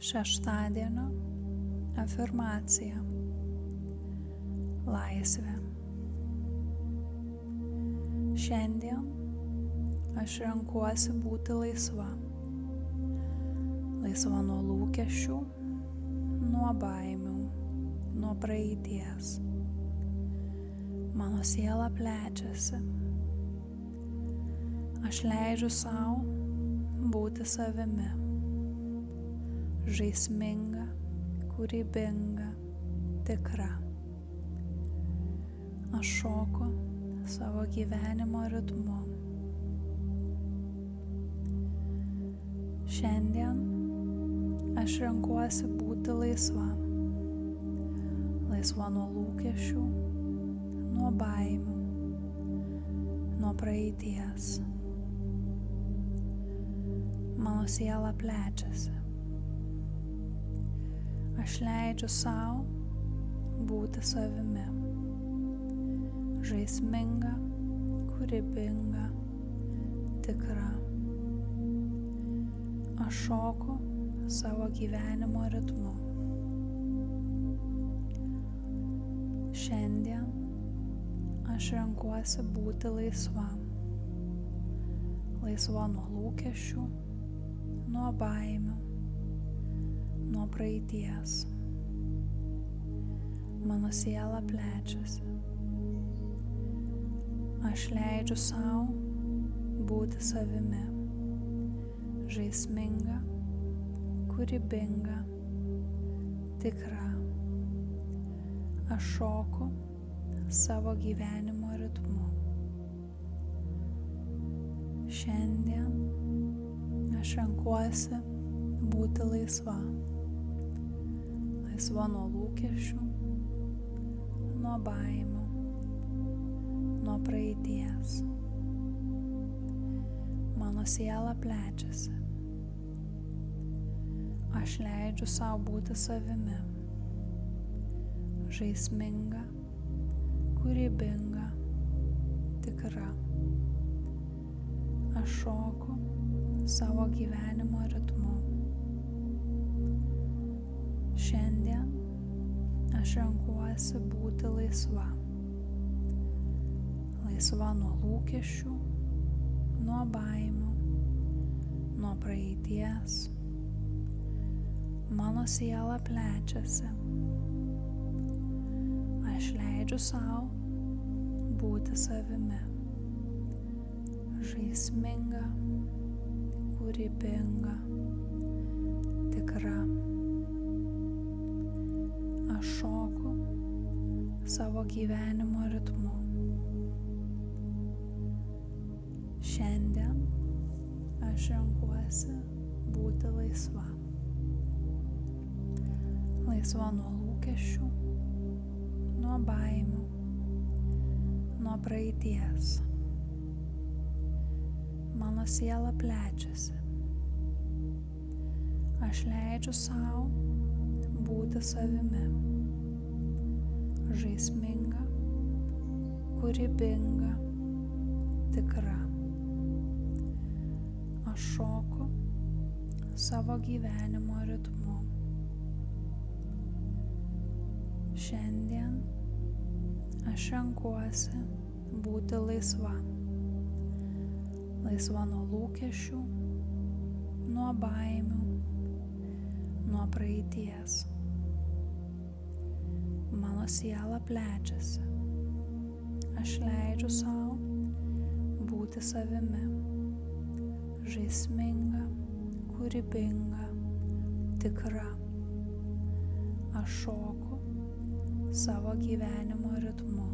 Šeštadienio afirmacija. Laisvė. Šiandien aš renkuosi būti laisva. Laisva nuo lūkesčių, nuo baimių, nuo praeities. Mano siela plečiasi. Aš leidžiu sau būti savimi. Žaisminga, kūrybinga, tikra. Aš šoku savo gyvenimo ritmu. Šiandien aš renkuosi būti laisva. Laisva nuo lūkesčių, nuo baimių, nuo praeities. Mano siela plečiasi. Aš leidžiu sau būti savimi. Žaisminga, kūrybinga, tikra. Aš šoku savo gyvenimo ritmu. Šiandien aš renkuosi būti laisva. Laisva nuo lūkesčių, nuo baimių, nuo praeities. Mano siela plečiasi. Aš leidžiu sau būti savimi. Žaisminga, kūrybinga, tikra. Aš šoku savo gyvenimo ritmu. Šiandien aš renkuosi būti laisva. Laisva nuo lūkesčių, nuo baimių, nuo praeities. Mano siela plečiasi. Aš leidžiu sau būti savimi. Žaisminga, kūrybinga, tikra. Aš šoku savo gyvenimo ritmu. Šiandien aš renkuosi būti laisva. Laisva nuo lūkesčių, nuo baimių, nuo praeities. Mano siela plečiasi. Aš leidžiu sau būti savimi. Žaisminga, kūrybinga, tikra. Aš šoku savo gyvenimo ritmu. Šiandien aš renkuosi būti laisva. Laisva nuo lūkesčių, nuo baimių, nuo praeities. Mano siela plečiasi. Aš leidžiu sau būti savimi. Žaisminga, kūrybinga, tikra. Aš šoku savo gyvenimo ritmu. Šiandien aš renkuosi būti laisva. Laisva nuo lūkesčių, nuo baimių, nuo praeities. Mano siela plečiasi. Aš leidžiu sau būti savimi. Žaisminga, kūrybinga, tikra. Aš šoku savo gyvenimo ritmu.